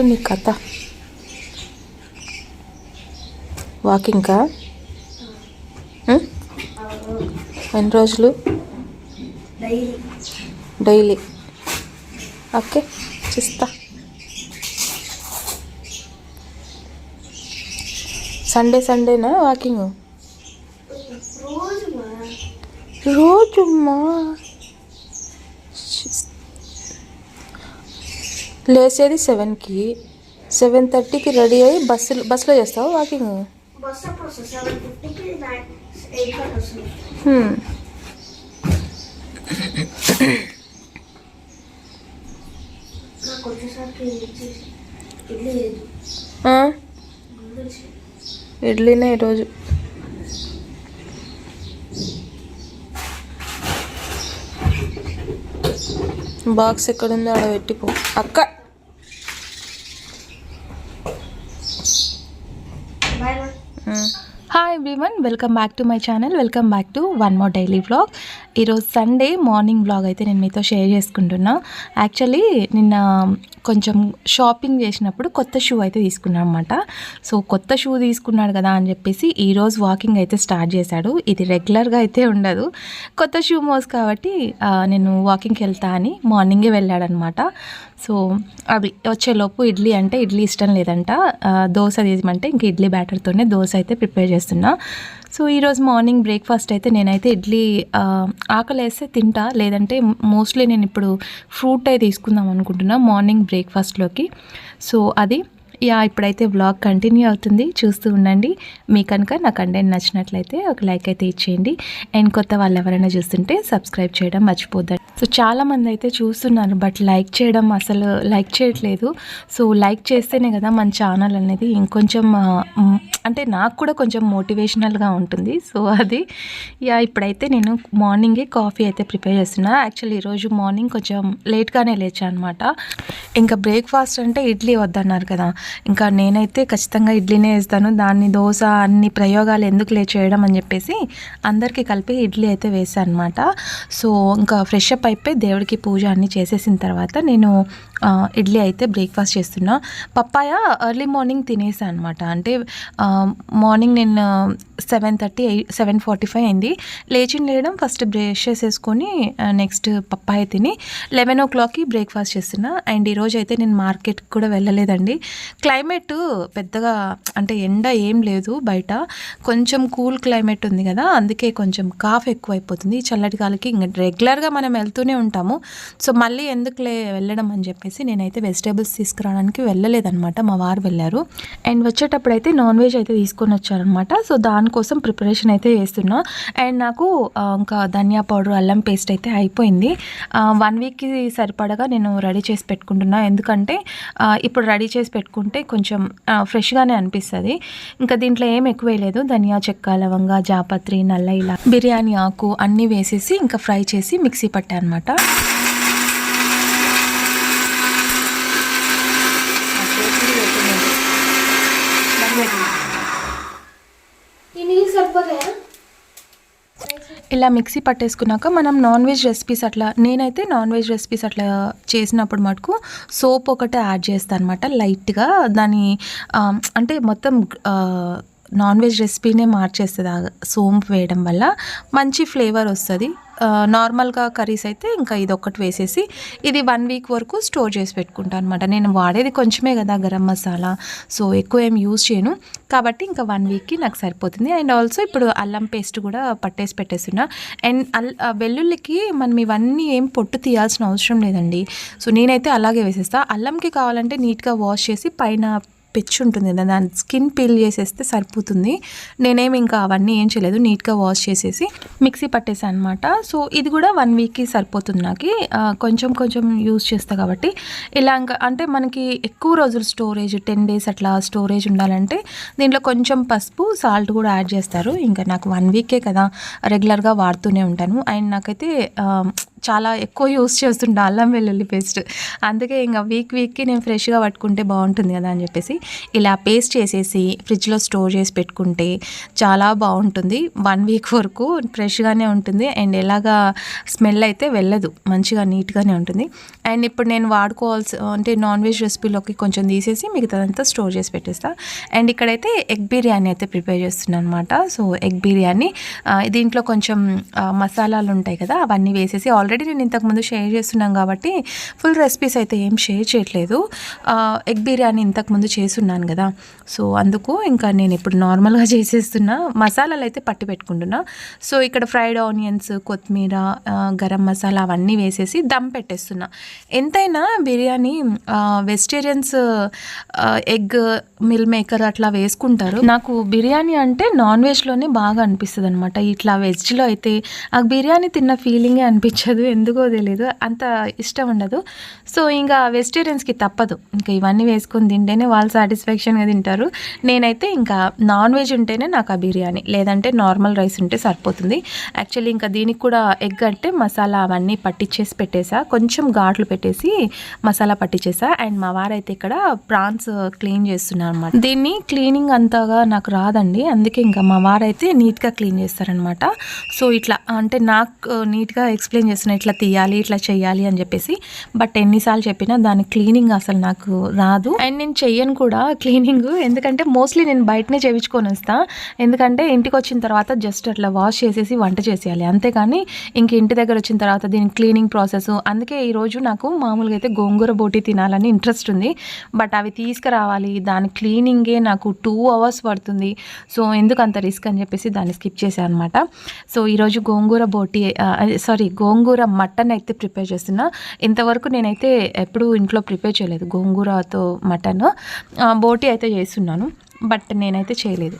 నీ కథ వాకింగ్కా ఎన్ని రోజులు? డైలీ. ఓకే, చూస్తా. సండేనా వాకింగ్? రోజుమ్మా. లేచేది 7కి, 7:30కి రెడీ అయ్యి బస్సులో చేస్తావు వాకింగ్? ఇడ్లీనే ఈరోజు. బాక్స్ ఎక్కడుందో ఆడ పెట్టిపో అక్క. Hi everyone, welcome back to my channel. Welcome back to one more daily vlog. ఈరోజు సండే మార్నింగ్ వ్లాగ్ అయితే నేను మీతో షేర్ చేసుకుంటున్నా. యాక్చువల్లీ నిన్న కొంచెం షాపింగ్ చేసినప్పుడు కొత్త షూ అయితే తీసుకున్నాను అనమాట. సో కొత్త షూ తీసుకున్నాడు కదా అని చెప్పేసి ఈరోజు వాకింగ్ అయితే స్టార్ట్ చేశాడు. ఇది రెగ్యులర్గా అయితే ఉండదు, కొత్త షూ మోస్ కాబట్టి నేను వాకింగ్కి వెళ్తా అని మార్నింగే వెళ్ళాడనమాట. సో అది వచ్చేలోపు ఇడ్లీ అంటే ఇడ్లీ ఇష్టం లేదంట, దోశ తీయమంటే ఇంక ఇడ్లీ బ్యాటర్తోనే దోశ అయితే ప్రిపేర్ చేస్తున్నా. సో ఈరోజు మార్నింగ్ బ్రేక్ఫాస్ట్ అయితే నేనైతే ఇడ్లీ ఆకలి వేస్తే తింటా, లేదంటే మోస్ట్లీ నేను ఇప్పుడు ఫ్రూట్ అయితే తీసుకుందాం అనుకుంటున్నా మార్నింగ్ బ్రేక్ఫాస్ట్లోకి. సో అది ఇప్పుడైతే వ్లాగ్ కంటిన్యూ అవుతుంది, చూస్తూ ఉండండి. మీ కనుక నా కంటెంట్ నచ్చినట్లయితే ఒక లైక్ అయితే ఇచ్చేయండి. అండ్ కొత్త వాళ్ళు ఎవరైనా చూస్తుంటే సబ్స్క్రైబ్ చేయడం మర్చిపోద్దండి. సో చాలామంది అయితే చూస్తున్నారు, బట్ లైక్ చేయడం అసలు లైక్ చేయట్లేదు. సో లైక్ చేస్తేనే కదా మన ఛానల్ అనేది ఇంకొంచెం అంటే నాకు కూడా కొంచెం మోటివేషనల్గా ఉంటుంది. సో అది ఇప్పుడైతే నేను మార్నింగే కాఫీ అయితే ప్రిపేర్ చేస్తున్నా. యాక్చువల్లీ ఈరోజు మార్నింగ్ కొంచెం లేట్గానే లేచాను అనమాట. ఇంకా బ్రేక్ఫాస్ట్ అంటే ఇడ్లీ వద్దన్నారు కదా, ఇంకా నేనైతే ఖచ్చితంగా ఇడ్లీనే వేస్తాను. దాన్ని దోశ అన్ని ప్రయోగాలు ఎందుకు చేయడం అని చెప్పేసి అందరికీ కలిపి ఇడ్లీ అయితే వేసాను అనమాట. సో ఇంకా ఫ్రెష్ అప్ అయిపోయి దేవుడికి పూజ అన్నీ చేసేసిన తర్వాత నేను ఇడ్లీ అయితే బ్రేక్ఫాస్ట్ చేస్తున్నా. పప్పాయ ఎర్లీ మార్నింగ్ తినేసాను అనమాట. అంటే మార్నింగ్ నేను 7:45 అయింది లేయడం. ఫస్ట్ బ్రష్ చేసేసుకొని నెక్స్ట్ పప్పాయ తిని 11 o'clockకి బ్రేక్ఫాస్ట్ చేస్తున్నా. అండ్ ఈరోజు అయితే నేను మార్కెట్కి కూడా వెళ్ళలేదండి. క్లైమేట్ పెద్దగా అంటే ఎండ ఏం లేదు, బయట కొంచెం కూల్ క్లైమేట్ ఉంది కదా, అందుకే కొంచెం కాఫ్ ఎక్కువైపోతుంది చల్లటి గాలికి. ఇంకా రెగ్యులర్గా మనం వెళ్తూనే ఉంటాము, సో మళ్ళీ ఎందుకులే వెళ్ళడం అని చెప్పేసి నేనైతే వెజిటేబుల్స్ తీసుకురావడానికి వెళ్ళలేదన్నమాట. మా వారు వెళ్ళారు. అండ్ వచ్చేటప్పుడు అయితే నాన్ వెజ్ అయితే తీసుకొని వచ్చారనమాట. సో దానికోసం ప్రిపరేషన్ అయితే చేస్తున్నా. అండ్ నాకు ఇంకా ధనియా పౌడర్, అల్లం పేస్ట్ అయితే అయిపోయింది. 1 weekకి సరిపడగా నేను రెడీ చేసి పెట్టుకుంటున్నా. ఎందుకంటే ఇప్పుడు రెడీ చేసి పెట్టుకుంటే కొంచెం ఫ్రెష్గానే అనిపిస్తుంది. ఇంకా దీంట్లో ఏం ఎక్కువ వేయలేదు, ధనియా చెక్క, లవంగా, జాపత్రి, నల్ల ఇలా బిర్యానీ ఆకు అన్నీ వేసేసి ఇంకా ఫ్రై చేసి మిక్సీ పట్టా అనమాట. ఇలా మిక్సీ పట్టేసుకున్నాక మనం నాన్ వెజ్ రెసిపీస్ అట్లా, నేనైతే నాన్ వెజ్ రెసిపీస్ అట్లా చేసినప్పుడు మటుకు సోప్ ఒకటే యాడ్ చేస్తాను అనమాట లైట్గా. దాని అంటే మొత్తం నాన్ వెజ్ రెసిపీనే మార్చేస్తుంది ఆ సోంపు వేయడం వల్ల, మంచి ఫ్లేవర్ వస్తుంది. నార్మల్గా కర్రీస్ అయితే ఇంకా ఇది ఒక్కటి వేసేసి ఇది 1 week వరకు స్టోర్ చేసి పెట్టుకుంటాను అనమాట. నేను వాడేది కొంచెమే కదా గరం మసాలా, సో ఎక్కువ ఏం యూజ్ చేయను కాబట్టి ఇంకా 1 weekకి నాకు సరిపోతుంది. అండ్ ఆల్సో ఇప్పుడు అల్లం పేస్ట్ కూడా పట్టేసి పెట్టేస్తున్నా. అండ్ వెల్లుల్లికి మనం ఇవన్నీ ఏం పొట్టు తీయాల్సిన అవసరం లేదండి. సో నేనైతే అలాగే వేసేస్తా. అల్లంకి కావాలంటే నీట్గా వాష్ చేసి పైన పెచ్చు ఉంటుంది కదా, దాని స్కిన్ పీల్ చేసేస్తే సరిపోతుంది. నేనేమి ఇంకా అవన్నీ ఏం చేయలేదు, నీట్గా వాష్ చేసేసి మిక్సీ పట్టేసాను అనమాట. సో ఇది కూడా 1 weekకి సరిపోతుంది నాకు. కొంచెం యూజ్ చేస్తా కాబట్టి ఇలా ఇంకా అంటే మనకి ఎక్కువ రోజులు స్టోరేజ్ 10 days అట్లా స్టోరేజ్ ఉండాలంటే దీంట్లో కొంచెం పసుపు, సాల్ట్ కూడా యాడ్ చేస్తారు. ఇంకా నాకు 1 weekకే కదా, రెగ్యులర్గా వాడుతూనే ఉంటాను. అండ్ నాకైతే చాలా ఎక్కువ యూస్ చేస్తుంటా అల్లం వెల్లుల్లి పేస్ట్. అందుకే ఇంకా వీక్కి నేను ఫ్రెష్గా పట్టుకుంటే బాగుంటుంది కదా అని చెప్పేసి ఇలా పేస్ట్ చేసేసి ఫ్రిడ్జ్లో స్టోర్ చేసి పెట్టుకుంటే చాలా బాగుంటుంది. 1 వీక్ వరకు ఫ్రెష్గానే ఉంటుంది అండ్ ఎలాగా స్మెల్ అయితే వెళ్ళదు, మంచిగా నీట్గానే ఉంటుంది. అండ్ ఇప్పుడు నేను వాడుకోవాల్సి అంటే నాన్ వెజ్ రెసిపీలోకి కొంచెం తీసేసి మిగతాదంతా స్టోర్ చేసి పెట్టేస్తా. అండ్ ఇక్కడైతే ఎగ్ బిర్యానీ అయితే ప్రిపేర్ చేస్తున్నాను అనమాట. సో ఎగ్ బిర్యానీ దీంట్లో కొంచెం మసాలాలు ఉంటాయి కదా, అవన్నీ వేసేసి ఆల్రెడీ నేను ఇంతకుముందు షేర్ చేస్తున్నాను కాబట్టి ఫుల్ రెసిపీస్ అయితే ఏం షేర్ చేయట్లేదు. ఎగ్ బిర్యానీ ఇంతకుముందు చేసున్నాను కదా, సో అందుకు ఇంకా నేను ఇప్పుడు నార్మల్గా చేసేస్తున్నా. మసాలాలు అయితే పట్టి పెట్టుకుంటున్నా. సో ఇక్కడ ఫ్రైడ్ ఆనియన్స్, కొత్తిమీర, గరం మసాలా అవన్నీ వేసేసి దమ్ పెట్టేస్తున్నా. ఎంతైనా biryani vegetarians egg meal maker అట్లా వేసుకుంటారు. నాకు బిర్యానీ అంటే నాన్ వెజ్లోనే బాగా అనిపిస్తుంది అనమాట. ఇట్లా వెజ్లో అయితే ఆ బిర్యానీ తిన్న ఫీలింగే అనిపించదు, ఎందుకో తెలియదు, అంత ఇష్టం ఉండదు. సో ఇంకా వెజిటేరియన్స్కి తప్పదు, ఇంకా ఇవన్నీ వేసుకొని తింటేనే వాళ్ళు సాటిస్ఫాక్షన్గా తింటారు. నేనైతే ఇంకా నాన్ వెజ్ ఉంటేనే నాకు ఆ బిర్యానీ, లేదంటే నార్మల్ రైస్ ఉంటే సరిపోతుంది. యాక్చువల్లీ ఇంకా దీనికి కూడా ఎగ్ అంటే మసాలా అవన్నీ పట్టించేసి పెట్టేసా, కొంచెం ఘాట్లు పెట్టేసి మసాలా పట్టించేసా. అండ్ మా వారైతే ఇక్కడ ప్రాన్స్ క్లీన్ చేస్తున్నారు అనమాట. దీన్ని క్లీనింగ్ అంతగా నాకు రాదండి, అందుకే ఇంకా మా వారైతే నీట్గా క్లీన్ చేస్తారనమాట. సో ఇట్లా అంటే నాకు నీట్గా ఎక్స్ప్లెయిన్ చేస్తున్నా, ఇట్లా తీయాలి, ఇట్లా చేయాలి అని చెప్పేసి. బట్ ఎన్నిసార్లు చెప్పినా దాని క్లీనింగ్ అసలు నాకు రాదు. అండ్ నేను చెయ్యను కూడా క్లీనింగ్, ఎందుకంటే మోస్ట్లీ నేను బయటనే చేయించుకొని వస్తాను. ఎందుకంటే ఇంటికి వచ్చిన తర్వాత జస్ట్ అట్లా వాష్ చేసేసి వంట చేసేయాలి, అంతేగాని ఇంక ఇంటి దగ్గర వచ్చిన తర్వాత దీని క్లీనింగ్ ప్రాసెస్. అందుకే ఈరోజు నాకు మామూలుగా అయితే గోంగూర బోటి తినాలని ఇంట్రెస్ట్ ఉంది, బట్ అవి తీసుకురావాలి, దాని క్లీనింగే నాకు 2 hours పడుతుంది. సో ఎందుకు అంత రిస్క్ అని చెప్పేసి దాన్ని స్కిప్ చేశాను అనమాట. సో ఈరోజు గోంగూర మటన్ అయితే ప్రిపేర్ చేస్తున్నా. ఇంతవరకు నేనైతే ఎప్పుడూ ఇంట్లో ప్రిపేర్ చేయలేదు గోంగూరతో మటన్. బోటి అయితే చేస్తున్నాను, బట్ నేనైతే చేయలేదు,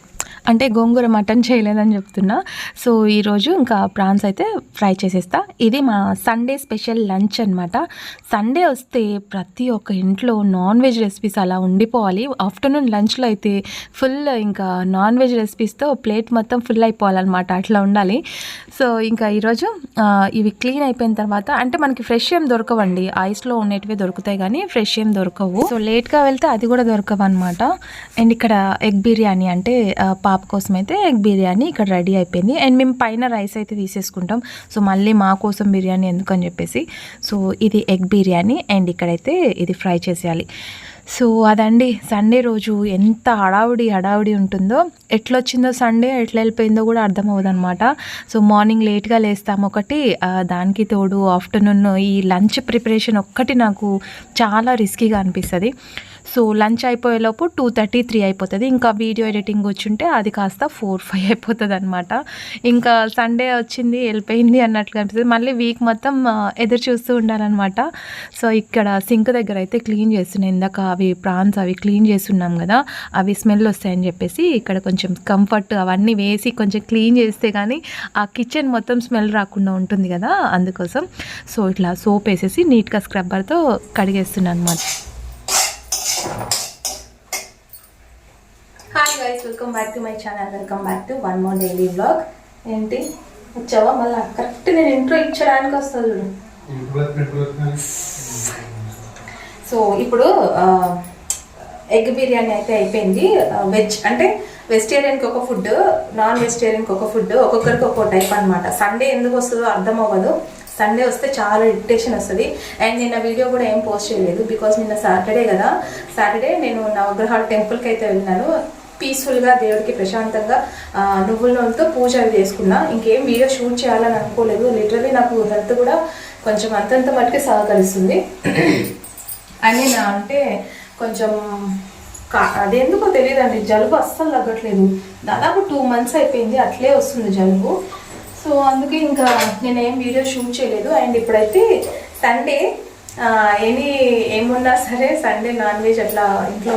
అంటే గోంగూర మటన్ చేయలేదని చెప్తున్నా. సో ఈరోజు ఇంకా ప్రాన్స్ అయితే ఫ్రై చేసేస్తా. ఇది మా సండే స్పెషల్ లంచ్ అనమాట. సండే వస్తే ప్రతి ఒక్క ఇంట్లో నాన్ వెజ్ రెసిపీస్ అలా ఉండిపోవాలి. ఆఫ్టర్నూన్ లంచ్లో అయితే ఫుల్ ఇంకా నాన్ వెజ్ రెసిపీస్తో ప్లేట్ మొత్తం ఫుల్ అయిపోవాలన్నమాట, అట్లా ఉండాలి. సో ఇంకా ఈరోజు ఇవి క్లీన్ అయిపోయిన తర్వాత, అంటే మనకి ఫ్రెష్ ఏం దొరకవండి, ఐస్లో ఉండేటివే దొరుకుతాయి కానీ ఫ్రెష్ ఏం దొరకవు. సో లేట్గా వెళ్తే అది కూడా దొరకవు అనమాట. అండ్ ఇక్కడ ఎగ్ బిర్యానీ అంటే పాప కోసం అయితే ఎగ్ బిర్యానీ ఇక్కడ రెడీ అయిపోయింది. అండ్ మేము పైన రైస్ అయితే తీసేసుకుంటాం, సో మళ్ళీ మా కోసం బిర్యానీ ఎందుకని చెప్పేసి. సో ఇది ఎగ్ బిర్యానీ అండ్ ఇక్కడైతే ఇది ఫ్రై చేసేయాలి. సో అదండి సండే రోజు ఎంత హడావుడి ఉంటుందో. ఎట్లొచ్చిందో సండే, ఎట్లా వెళ్ళిపోయిందో కూడా అర్థం అవ్వదు అనమాట. సో మార్నింగ్ లేట్గా లేస్తాము ఒకటి, దానికి తోడు ఆఫ్టర్నూన్ ఈ లంచ్ ప్రిపరేషన్ ఒక్కటి నాకు చాలా రిస్కీగా అనిపిస్తుంది. సో లంచ్ అయిపోయేలోపు 2:30, 3 అయిపోతుంది. ఇంకా వీడియో ఎడిటింగ్ వచ్చుంటే అది కాస్త 4, 5 అయిపోతుంది అనమాట. ఇంకా సండే వచ్చింది వెళ్ళిపోయింది అన్నట్లుగా అనిపిస్తుంది. మళ్ళీ వీక్ మొత్తం ఎదురు చూస్తూ ఉండాలన్నమాట. సో ఇక్కడ సింక్ దగ్గర అయితే క్లీన్ చేస్తున్నాయి. ఇందాక అవి ప్రాన్స్ అవి క్లీన్ చేస్తున్నాం కదా, అవి స్మెల్ వస్తాయని చెప్పేసి ఇక్కడ కొంచెం కంఫర్ట్ అవన్నీ వేసి కొంచెం క్లీన్ చేస్తే కానీ ఆ కిచెన్ మొత్తం స్మెల్ రాకుండా ఉంటుంది కదా, అందుకోసం. సో ఇట్లా సోప్ వేసేసి నీట్గా స్క్రబ్బర్తో కడిగేస్తున్నాను అనమాట. Hi guys, welcome back to my channel, welcome back to one more daily vlog. ఏంటి వచ్చావా మళ్ళీ? కరెక్ట్ నేను ఇంట్రో ఇచ్చడానికి వస్తుంది చూడు. సో ఇప్పుడు ఎగ్ బిర్యానీ అయితే అయిపోయింది. వెజ్ అంటే వెజిటేరియన్కి ఒక ఫుడ్, నాన్ వెజిటేరియన్కి ఒక ఫుడ్, ఒక్కొక్కరికి ఒక్కో టైప్ అనమాట. సండే ఎందుకు వస్తుందో అర్థం అవ్వదు. సండే వస్తే చాలా ఇరిటేషన్ వస్తుంది. అండ్ నిన్న వీడియో కూడా ఏం పోస్ట్ చేయలేదు, బికాస్ నిన్న సాటర్డే కదా. సాటర్డే నేను నవగ్రహాల టెంపుల్కి అయితే వెళ్ళినాను. పీస్ఫుల్గా దేవుడికి ప్రశాంతంగా నువ్వుల నూనెతో పూజ అవి చేసుకున్నా. ఇంకేం వీడియో షూట్ చేయాలని అనుకోలేదు. లిటరలీ నాకు హెల్త్ కూడా కొంచెం అంతంత మట్టుకే సహకరిస్తుంది. అని అంటే కొంచెం అదెందుకో తెలియదండి, జలుబు అస్సలు తగ్గట్లేదు. దాదాపు 2 months అయిపోయింది అట్లే వస్తుంది జలుబు. సో అందుకే ఇంకా నేనేం వీడియో షూట్ చేయలేదు. అండ్ ఇప్పుడైతే సండే ఏమున్నా సరే సండే నాన్ వెజ్ అట్లా ఇంట్లో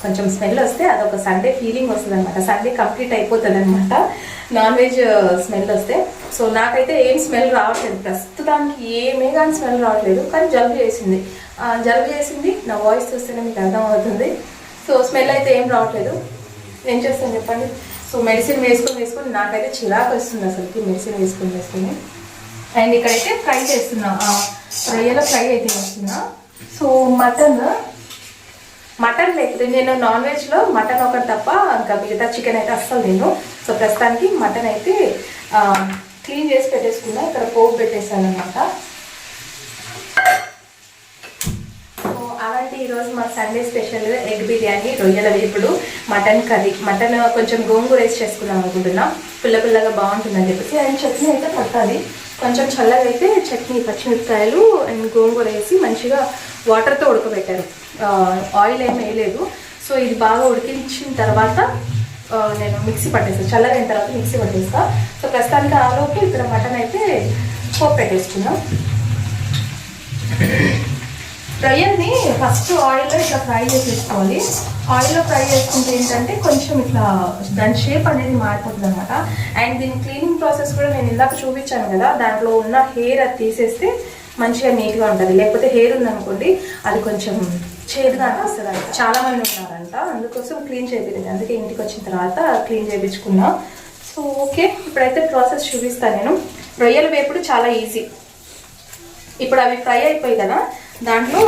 కొంచెం స్మెల్ వస్తే అదొక సండే ఫీలింగ్ వస్తుంది అనమాట. సండే కంప్లీట్ అయిపోతుంది అనమాట నాన్ వెజ్ స్మెల్ వస్తే. సో నాకైతే ఏం స్మెల్ రావట్లేదు ప్రస్తుతానికి, ఏమే కానీ స్మెల్ రావట్లేదు. కానీ జలుబు చేసింది నా వాయిస్ చూస్తేనే మీకు అర్థం అవుతుంది. సో స్మెల్ అయితే ఏం రావట్లేదు. ఏం చేస్తాను చెప్పండి. సో మెడిసిన్ వేసుకొని నాకైతే చిరాకు వస్తుంది అసలుకి మెడిసిన్ వేసుకొని. అండ్ ఇక్కడైతే ఫ్రై చేస్తున్నా, రొయ్యల ఫ్రై అయితే చేస్తున్నా. సో మటన్ లేకపోతే నేను నాన్ వెజ్లో మటన్ ఒకటి తప్ప ఇంకా మిగతా చికెన్ అయితే అస్సలు నేను. సో ప్రస్తుతానికి మటన్ అయితే క్లీన్ చేసి పెట్టేసుకున్నా, ఇక్కడ పోపు పెట్టేసాను అనమాట. అలాంటి ఈరోజు మా సండే స్పెషల్ ఎగ్ బిర్యానీ, రొయ్యల వేపుడు, మటన్ కర్రీ. మటన్ కొంచెం గోంగూర వేసి చేసుకున్నాం అనుకుంటున్నా, పుల్లగా బాగుంటుందని చెప్పేసి. అండ్ చట్నీ అయితే పట్టాలి, కొంచెం చల్లగా అయితే చట్నీ, పచ్చిమిరపకాయలు అండ్ గోంగూర వేసి మంచిగా వాటర్తో ఉడకబెట్టారు, ఆయిల్ ఏమి వేయలేదు. సో ఇది బాగా ఉడికించిన తర్వాత నేను మిక్సీ పట్టేస్తాను, చల్లగా అయిన తర్వాత మిక్సీ పట్టేస్తా. సో ప్రస్తుతానికి ఆలోపు ఇక్కడ మటన్ అయితే పోపు పెట్టేసుకుందాం. రొయ్యల్ని ఫస్ట్ ఆయిల్లో ఇట్లా ఫ్రై చేసేసుకోవాలి. ఆయిల్లో ఫ్రై చేసుకుంటే ఏంటంటే కొంచెం ఇట్లా దాని షేప్ అనేది మారిపోతుంది అనమాట. అండ్ దీని క్లీనింగ్ ప్రాసెస్ కూడా నేను ఇందాక చూపించాను కదా, దాంట్లో ఉన్న హెయిర్ అది తీసేస్తే మంచిగా నీట్గా ఉంటుంది. లేకపోతే హెయిర్ ఉందనుకోండి అది కొంచెం చేదుగా అనిపిస్తుంది అంట, చాలా మంది ఉన్నారంట, అందుకోసం క్లీన్ చేయించింది. అందుకే ఇంటికి వచ్చిన తర్వాత క్లీన్ చేయించుకున్నా. సో ఓకే, ఇప్పుడైతే ప్రాసెస్ చూపిస్తాను నేను. రొయ్యల వేపుడు చాలా ఈజీ. ఇప్పుడు అవి ఫ్రై అయిపోయి కదా, దాంట్లో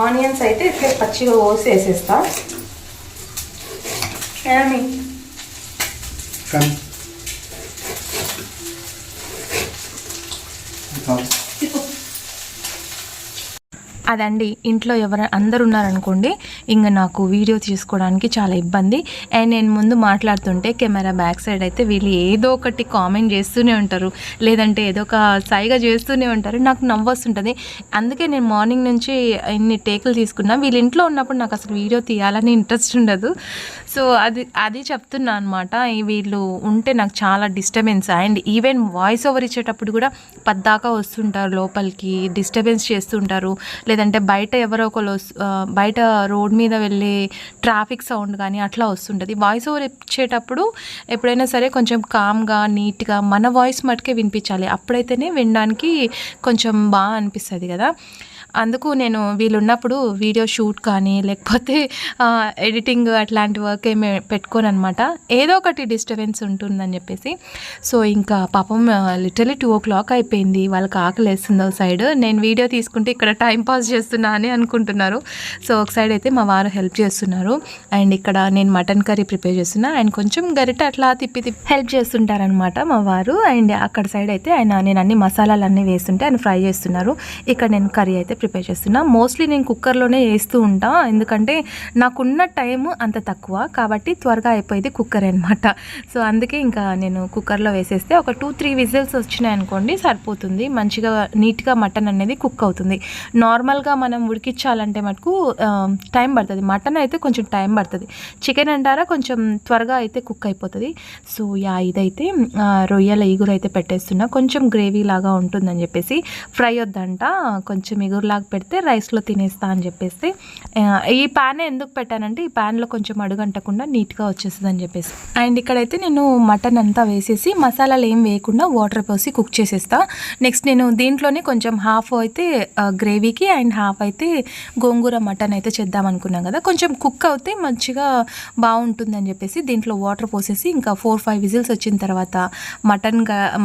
ఆనియన్స్ అయితే ఇట్లా పచ్చిగా కోసి వేసేస్తా. అదండి, ఇంట్లో అందరు ఉన్నారనుకోండి, ఇంకా నాకు వీడియో తీసుకోవడానికి చాలా ఇబ్బంది. అండ్ నేను ముందు మాట్లాడుతుంటే కెమెరా బ్యాక్ సైడ్ అయితే వీళ్ళు ఏదో ఒకటి కామెంట్ చేస్తూనే ఉంటారు, లేదంటే ఏదో ఒక సైగా చేస్తూనే ఉంటారు. నాకు నవ్వు వస్తుంటుంది. అందుకే నేను మార్నింగ్ నుంచి ఇన్ని టేకులు తీసుకున్నా. వీళ్ళు ఇంట్లో ఉన్నప్పుడు నాకు అసలు వీడియో తీయాలని ఇంట్రెస్ట్ ఉండదు. సో అది చెప్తున్నా అనమాట. వీళ్ళు ఉంటే నాకు చాలా disturbance. And even voice over ఇచ్చేటప్పుడు కూడా పద్దాకా వస్తుంటారు లోపలికి, డిస్టర్బెన్స్ చేస్తుంటారు. లేదంటే బయట ఎవరో ఒకరు బయట రోడ్ మీద వెళ్ళే ట్రాఫిక్ సౌండ్ కానీ అట్లా వస్తుంటుంది. వాయిస్ ఓవర్ ఇచ్చేటప్పుడు ఎప్పుడైనా సరే కొంచెం కామ్గా, నీట్గా మన వాయిస్ మటుకే వినిపించాలి. అప్పుడైతేనే వినడానికి కొంచెం బాగా అనిపిస్తుంది కదా. అందుకు నేను వీళ్ళున్నప్పుడు వీడియో షూట్ కానీ లేకపోతే ఎడిటింగ్ అట్లాంటి వర్క్ ఏమి పెట్టుకోను అనమాట. ఏదో ఒకటి డిస్టర్బెన్స్ ఉంటుందని చెప్పేసి. సో ఇంకా పాపం లిటరలీ 2 o'clock అయిపోయింది, వాళ్ళకి ఆకలి వేస్తుంది ఒక సైడ్. నేను వీడియో తీసుకుంటే ఇక్కడ టైం పాస్ చేస్తున్నా అని అనుకుంటున్నారు. సో ఒక సైడ్ అయితే మా వారు హెల్ప్ చేస్తున్నారు, అండ్ ఇక్కడ నేను మటన్ కర్రీ ప్రిపేర్ చేస్తున్నా. అండ్ కొంచెం గరిట అట్లా తిప్పి హెల్ప్ చేస్తుంటారనమాట మా వారు. అండ్ అక్కడ సైడ్ అయితే నేను అన్ని మసాలాలన్నీ వేస్తుంటే ఆయన ఫ్రై చేస్తున్నారు. ఇక్కడ నేను కర్రీ అయితే ప్రిపేర్ చేస్తున్నా. మోస్ట్లీ నేను కుక్కర్లోనే వేస్తూ ఉంటా, ఎందుకంటే నాకున్న టైము అంత తక్కువ కాబట్టి త్వరగా అయిపోయేది కుక్కర్ అనమాట. సో అందుకే ఇంకా నేను కుక్కర్లో వేసేస్తే ఒక 2-3 విజిల్స్ వచ్చినాయి అనుకోండి సరిపోతుంది. మంచిగా నీట్గా మటన్ అనేది కుక్ అవుతుంది. నార్మల్గా మనం ఉడికించాలంటే మటుకు టైం పడుతుంది. మటన్ అయితే కొంచెం టైం పడుతుంది. చికెన్ అంటారా కొంచెం త్వరగా అయితే కుక్ అయిపోతుంది. సో ఇదైతే రొయ్యల ఈగురు అయితే పెట్టేస్తున్నా. కొంచెం గ్రేవీ లాగా ఉంటుందని చెప్పేసి, ఫ్రై వద్దంట, కొంచెం ఈగురులాగా పెడితే రైస్లో తినేస్తా అని చెప్పేసి. ఈ ప్యాన్ ఎందుకు పెట్టానంటే ఈ ప్యాన్లో కొంచెం అడుగంటకుండా నీట్గా వచ్చేస్తుంది అని చెప్పేసి. అండ్ ఇక్కడైతే నేను మటన్ అంతా వేసేసి మసాలాలు ఏం వేయకుండా వాటర్ పోసి కుక్ చేసేస్తా. నెక్స్ట్ నేను దీంట్లోనే కొంచెం హాఫ్ అయితే గ్రేవీకి అండ్ హాఫ్ అయితే గోంగూర మటన్ అయితే చేద్దాం అనుకున్నాం కదా, కొంచెం కుక్ అవుతే మంచిగా బాగుంటుందని చెప్పేసి దీంట్లో వాటర్ పోసేసి ఇంకా 4-5 విజిల్స్ వచ్చిన తర్వాత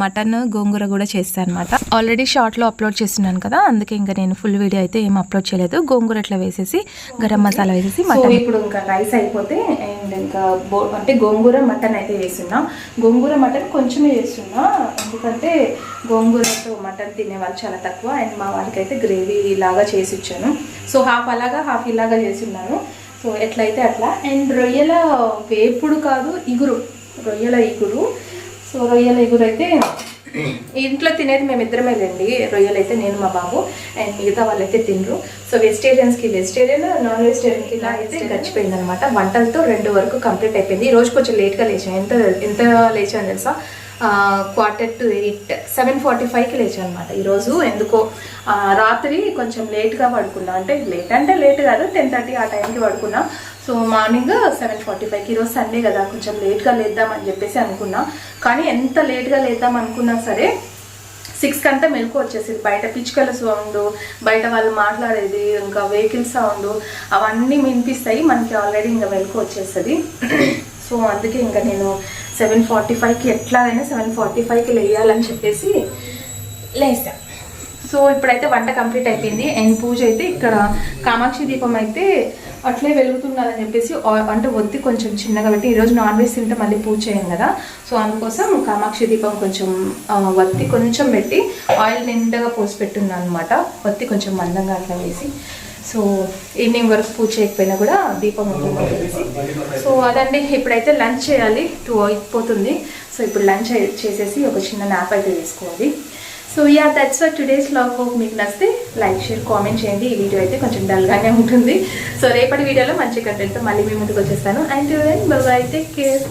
మటన్ గోంగూర కూడా చేస్తాను అనమాట. ఆల్రెడీ షార్ట్లో అప్లోడ్ చేస్తున్నాను కదా, అందుకే ఇంకా నేను ఫుల్ వీడియో అయితే ఏం అప్లోడ్ చేయలేదు. గోంగూర ఇట్లా వేసేసి గరం మసాలా వేసేసి మటన్. ఇప్పుడు ఇంకా రైస్ అయిపోతే అండ్ ఇంకా అంటే గోంగూర మటన్ అయితే వేస్తున్నా. గోంగూర మటన్ కొంచెమే చేస్తున్నా, ఎందుకంటే గోంగూరతో మటన్ తినే వాళ్ళు చాలా తక్కువ. అండ్ మా వాళ్ళకి అయితే గ్రేవీ లాగా చేసి ఇచ్చాను. సో హాఫ్ అలాగా హాఫ్ ఇలాగా చేసి ఉన్నాను. సో ఎట్లయితే అట్లా. అండ్ రొయ్యల వేపుడు కాదు, రొయ్యల ఇగురు. సో రొయ్యల ఇగురు అయితే ఇంట్లో తినేది మేమిద్దరమే లేండి. రొయ్యలు అయితే నేను, మా బాబు, అండ్ మిగతా వాళ్ళైతే తినరు. సో వెజిటేరియన్స్కి వెజిటేరియన్, నాన్ వెజిటేరియన్కి ఇలా అయితే గడిచిపోయింది అనమాట. వంటలతో 2 వరకు కంప్లీట్ అయిపోయింది. ఈరోజు కొంచెం లేట్గా లేచాను. ఎంత లేచాను తెలుసా? 7:45 7:45కి లేచాను అనమాట ఈరోజు. ఎందుకో రాత్రి కొంచెం లేట్గా పడుకున్నా, అంటే లేట్ కాదు, 10:30 ఆ టైంకి పడుకున్నా. సో మార్నింగ్ 7:45కి, ఈరోజు సండే కదా కొంచెం లేట్గా లేద్దామని చెప్పేసి అనుకున్నా. కానీ ఎంత లేట్గా లేద్దాం అనుకున్నా సరే 6కి అంతా మెలకు వచ్చేసింది. బయట పిచ్చుకల సౌండ్, బయట వాళ్ళు మాట్లాడేది, ఇంకా వెహికల్ సౌండ్ అవన్నీ వినిపిస్తాయి మనకి. ఆల్రెడీ ఇంకా మెలకు వచ్చేస్తుంది. సో అందుకే ఇంకా నేను 7:45కి ఎట్లాగైనా 7:45కి లేయాలని చెప్పేసి లేసా. సో ఇప్పుడైతే వంట కంప్లీట్ అయిపోయింది అండ్ పూజ అయితే ఇక్కడ కామాక్షి దీపం అయితే అట్లే వెలుగుతున్నదని చెప్పేసి అంటే ఒత్తి కొంచెం చిన్నగా పెట్టి, ఈరోజు నాన్ వెజ్ తింటే మళ్ళీ పూజ చేయం కదా, సో అందుకోసం కామాక్షి దీపం కొంచెం ఒత్తి కొంచెం పెట్టి ఆయిల్ నిండగా పోసి పెట్టున్నాను అనమాట. ఒత్తి కొంచెం మందంగా అట్లా వేసి, సో ఈవినింగ్ వరకు పూజ చేయకపోయినా కూడా దీపం ఉంటుందని చెప్పేసి. సో అదండి, ఇప్పుడైతే లంచ్ చేయాలి, 2 అయిపోతుంది. సో ఇప్పుడు లంచ్ చేసేసి ఒక చిన్న నాప్ అయితే తీసుకోవాలి. So yeah, that's for today's vlog. Hope మీకు నచ్చితే లైక్, షేర్, కామెంట్ చేయండి. ఈ వీడియో అయితే కొంచెం డల్గానే ఉంటుంది. సో రేపటి వీడియోలో మంచి కంటెంట్తో మళ్ళీ మీ ముందుకు వచ్చేస్తాను. And by by, take care.